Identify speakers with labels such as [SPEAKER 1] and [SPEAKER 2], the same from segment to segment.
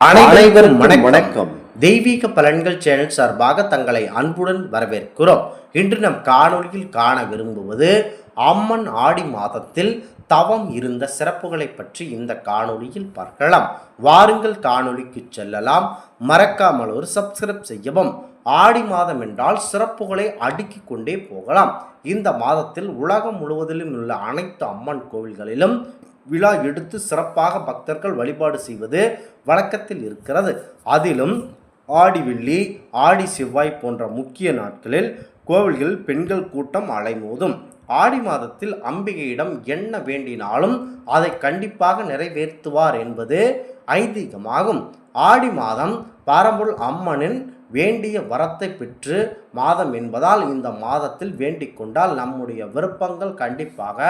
[SPEAKER 1] அனைவரும் வணக்கம். தெய்வீக பலன்கள் சேனல் சார்பாக தங்களை அன்புடன் வரவேற்கிறோம். இன்று நம் காணொலியில் காண விரும்புவது அம்மன் ஆடி மாதத்தில் தவம் இருந்த சிறப்புகளை பற்றி இந்த காணொலியில் பார்க்கலாம். வாருங்கள் காணொலிக்கு செல்லலாம். மறக்காமல் ஒரு சப்ஸ்கிரைப் செய்யவும். ஆடி மாதம் என்றால் சிறப்புகளை அடுக்கிக் கொண்டே போகலாம். இந்த மாதத்தில் உலகம் முழுவதிலும் உள்ள அனைத்து அம்மன் கோவில்களிலும் விழா எடுத்து சிறப்பாக பக்தர்கள் வழிபாடு செய்வது வழக்கத்தில் இருக்கிறது. அதிலும் ஆடி வெள்ளி, ஆடி செவ்வாய் போன்ற முக்கிய நாட்களில் கோவில்களில் பெண்கள் கூட்டம் அலைமோதும். ஆடி மாதத்தில் அம்பிகையிடம் என்ன வேண்டினாலும் அதை கண்டிப்பாக நிறைவேற்றுவார் என்பது ஐதீகமாகும். ஆடி மாதம் பரம்பொருள் அம்மனின் வேண்டிய வரத்தை பெற்று மாதம் என்பதால் இந்த மாதத்தில் வேண்டிக் கொண்டால் நம்முடைய விருப்பங்கள் கண்டிப்பாக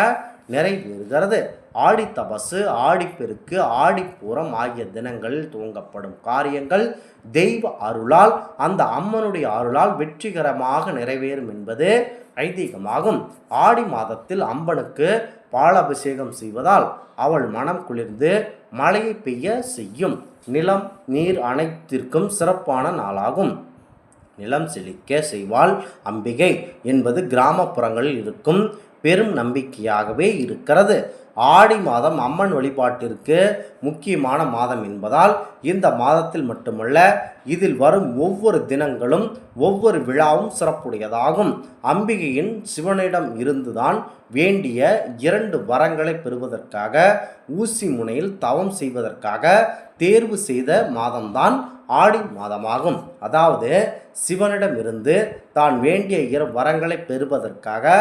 [SPEAKER 1] நிறைவேறுகிறது. ஆடி தபசு, ஆடிப்பெருக்கு, ஆடிப்பூரம் ஆகிய தினங்களில் துவங்கப்படும் காரியங்கள் தெய்வ அருளால், அந்த அம்மனுடைய அருளால் வெற்றிகரமாக நிறைவேறும் என்பது ஐதீகமாகும். ஆடி மாதத்தில் அம்மனுக்கு பாலாபிஷேகம் செய்வதால் அவள் மனம் குளிர்ந்து மழையை பெய்ய செய்யும். நிலம், நீர் அனைத்திற்கும் சிறப்பான நாளாகும். நிலம் செழிக்க செய்வாள் அம்பிகை என்பது கிராமப்புறங்களில் இருக்கும் பெரும் நம்பிக்கையாகவே இருக்கிறது. ஆடி மாதம் அம்மன் வழிபாட்டிற்கு முக்கியமான மாதம் என்பதால் இந்த மாதத்தில் மட்டுமல்ல, இதில் வரும் ஒவ்வொரு தினங்களும் ஒவ்வொரு விழாவும் சிறப்புடையதாகும். அம்பிகையின் சிவனிடம் இருந்துதான் வேண்டிய 2 வரங்களை பெறுவதற்காக ஊசி முனையில் தவம் செய்வதற்காக தேர்வு செய்த மாதம்தான் ஆடி மாதமாகும். அதாவது சிவனிடமிருந்து தான் வேண்டிய 2 வரங்களை பெறுவதற்காக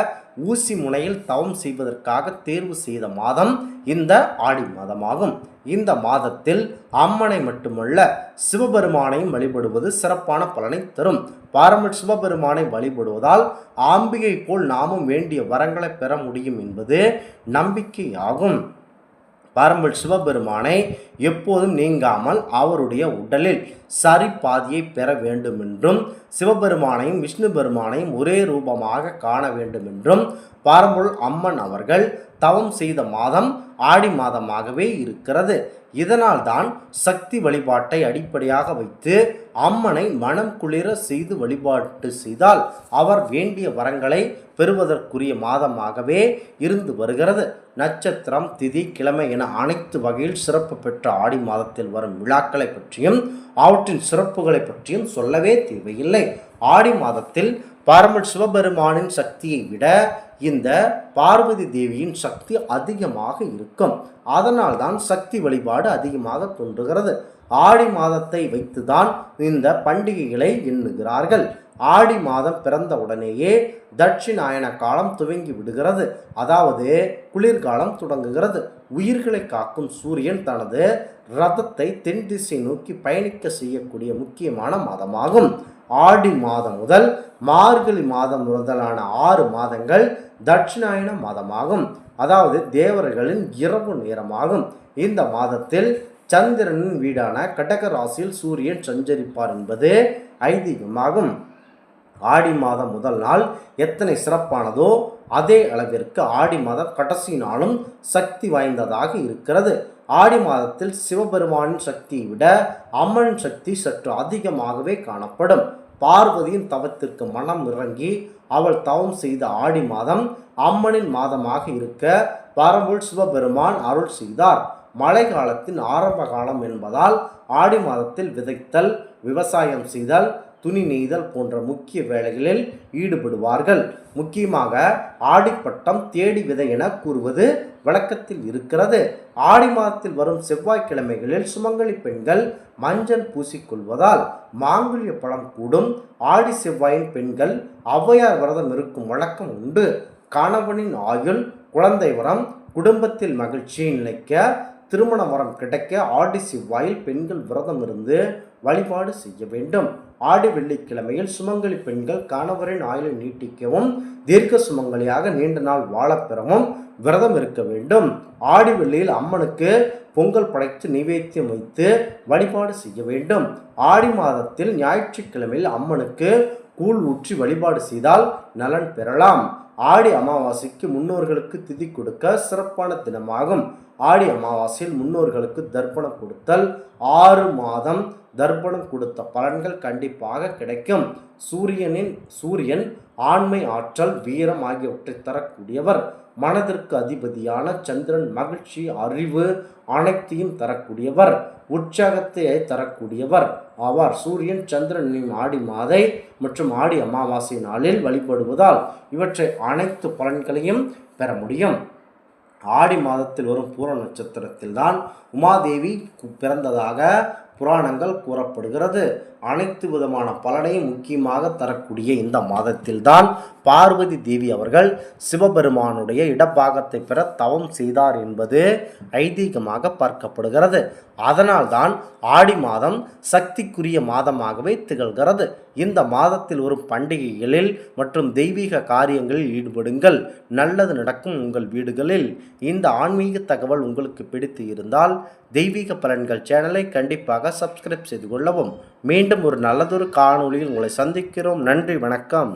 [SPEAKER 1] ஊசி முனையில் தவம் செய்வதற்காக தேர்வு செய்த மாதம் இந்த ஆடி மாதமாகும். இந்த மாதத்தில் அம்மனை மட்டுமல்ல, சிவபெருமானையும் வழிபடுவது சிறப்பான பலனை தரும். பாரம்பரிய சிவபெருமானை வழிபடுவதால் ஆம்பிகை போல் நாமும் வேண்டிய வரங்களை பெற முடியும் என்பது நம்பிக்கையாகும். பாரம்பரிய சிவபெருமானை எப்போதும் நீங்காமல் அவருடைய உடலில் சரி பாதியை பெற வேண்டும் என்றும், சிவபெருமானையும் விஷ்ணு பெருமானையும் ஒரே ரூபமாக காண வேண்டும் என்றும் பாரம்பரிய அம்மன் அவர்கள் தவம் செய்த மாதம் ஆடி மாதமாகவே இருக்கிறது. இதனால் தான் சக்தி வழிபாட்டை அடிப்படையாக வைத்து அம்மனை மனம் குளிர செய்து வழிபாட்டு செய்தால் அவர் வேண்டிய வரங்களை பெறுவதற்குரிய மாதமாகவே இருந்து வருகிறது. நட்சத்திரம், திதி, கிழமை என அனைத்து வகையில் சிறப்பு பெற்ற ஆடி மாதத்தில் வரும் விழாக்களை பற்றியும் அவற்றின் சிறப்புகளை பற்றியும் சொல்லவே தேவையில்லை. ஆடி மாதத்தில் பாரம்பரிய சிவபெருமானின் சக்தியை விட இந்த பார்வதி தேவியின் சக்தி அதிகமாக இருக்கும். அதனால் தான் சக்தி வழிபாடு அதிகமாக தோன்றுகிறது. ஆடி மாதத்தை வைத்துதான் இந்த பண்டிகைகளை எண்ணுகிறார்கள். ஆடி மாதம் பிறந்த உடனேயே தட்சிணாயன காலம் துவங்கி விடுகிறது. அதாவது குளிர்காலம் தொடங்குகிறது. உயிர்களை காக்கும் சூரியன் தனது ரதத்தை தென் திசை நோக்கி பயணிக்க செய்யக்கூடிய முக்கியமான மாதமாகும். ஆடி மாதம் முதல் மார்கழி மாதம் முதலான 6 மாதங்கள் தட்சிணாயன மாதமாகும். அதாவது தேவர்களின் இரவு நேரமாகும். இந்த மாதத்தில் சந்திரனின் வீடான கடக ராசியில் சூரியன் சஞ்சரிப்பார் என்பது ஐதீகமாகும். ஆடி மாதம் முதல் நாள் எத்தனை சிறப்பானதோ அதே அளவிற்கு ஆடி மாதம் கடைசி நாளும் சக்தி வாய்ந்ததாக இருக்கிறது. ஆடி மாதத்தில் சிவபெருமானின் சக்தியை விட அம்மனின் சக்தி சற்று அதிகமாகவே காணப்படும். பார்வதியின் தவத்திற்கு மனம் இறங்கி அவள் தவம் செய்த ஆடி மாதம் அம்மனின் மாதமாக இருக்க பரம்பொருள் சிவபெருமான் அருள் செய்தார். மழை காலத்தின் ஆரம்ப காலம் என்பதால் ஆடி மாதத்தில் விதைத்தல், விவசாயம் செய்தல், துணி நெய்தல் போன்ற முக்கிய வேலைகளில் ஈடுபடுவார்கள். முக்கியமாக ஆடிப்பட்டம், தேடி விதை என கூறுவது வழக்கத்தில் இருக்கிறது. ஆடி மாதத்தில் வரும் செவ்வாய்க்கிழமைகளில் சுமங்கலி பெண்கள் மஞ்சள் பூசிக்கொள்வதால் மாங்கல்ய பலம் கூடும். ஆடி செவ்வாயின் பெண்கள் ஔவையார் விரதம் இருக்கும் வழக்கம் உண்டு. கணவனின் ஆயுள், குழந்தை வரம், குடும்பத்தில் மகிழ்ச்சியை நிலைக்க, திருமண வரம் கிடைக்க ஆடி செவ்வாயில் பெண்கள் விரதம் இருந்து வழிபாடு செய்ய வேண்டும். ஆடி வெள்ளிக்கிழமையில் சுமங்கலி பெண்கள் கணவரின் ஆயுளை நீட்டிக்கவும் தீர்க்க சுமங்கலியாக நீண்ட நாள் வாழப்பெறவும் விரதம் இருக்க வேண்டும். ஆடி வெள்ளியில் அம்மனுக்கு பொங்கல் படைத்து நைவேத்தியம் வைத்து வழிபாடு செய்ய வேண்டும். ஆடி மாதத்தில் ஞாயிற்றுக்கிழமையில் அம்மனுக்கு கூழ் ஊற்றி வழிபாடு செய்தால் நலன் பெறலாம். ஆடி அமாவாசைக்கு முன்னோர்களுக்கு திதி கொடுக்க சிறப்பான தினமாகும்.
[SPEAKER 2] ஆடி அமாவாசையில் முன்னோர்களுக்கு தர்ப்பணம் கொடுத்தல் 6 மாதம் தர்ப்பணம் கொடுத்த பலன்கள் கண்டிப்பாக கிடைக்கும். சூரியன் ஆண்மை, ஆற்றல், வீரம் ஆகியவற்றை தரக்கூடியவர். மனதிற்கு அதிபதியான சந்திரன் மகிழ்ச்சி, அறிவு அனைத்தையும் தரக்கூடியவர், உற்சாகத்தை தரக்கூடியவர் ஆவார். சூரியன் சந்திரனின் ஆடி மாதை மற்றும் ஆடி அமாவாசை நாளில் வழிபடுவதால் இவற்றை அனைத்து பலன்களையும் பெற முடியும். ஆடி மாதத்தில் வரும் பூர நட்சத்திரத்தில் தான் உமாதேவி பிறந்ததாக புராணங்கள் கூறப்படுகிறது. அனைத்து விதமான பலனையும் முக்கியமாக தரக்கூடிய இந்த மாதத்தில்தான் பார்வதி தேவி அவர்கள் சிவபெருமானுடைய இடப்பாகத்தை பெற தவம் செய்தார் என்பது ஐதீகமாக பார்க்கப்படுகிறது. அதனால்தான் ஆடி மாதம் சக்திக்குரிய மாதமாகவே திகழ்கிறது. இந்த மாதத்தில் வரும் பண்டிகைகளில் மற்றும் தெய்வீக காரியங்களில் ஈடுபடுங்கள், நல்லது நடக்கும் உங்கள் வீடுகளில். இந்த ஆன்மீக தகவல் உங்களுக்கு பிடித்து இருந்தால் தெய்வீக பலன்கள் சேனலை கண்டிப்பாக சப்ஸ்கிரைப் செய்து கொள்ளவும். மீண்டும் ஒரு நல்லதொரு காணொளியில் உங்களை சந்திக்கிறோம். நன்றி, வணக்கம்.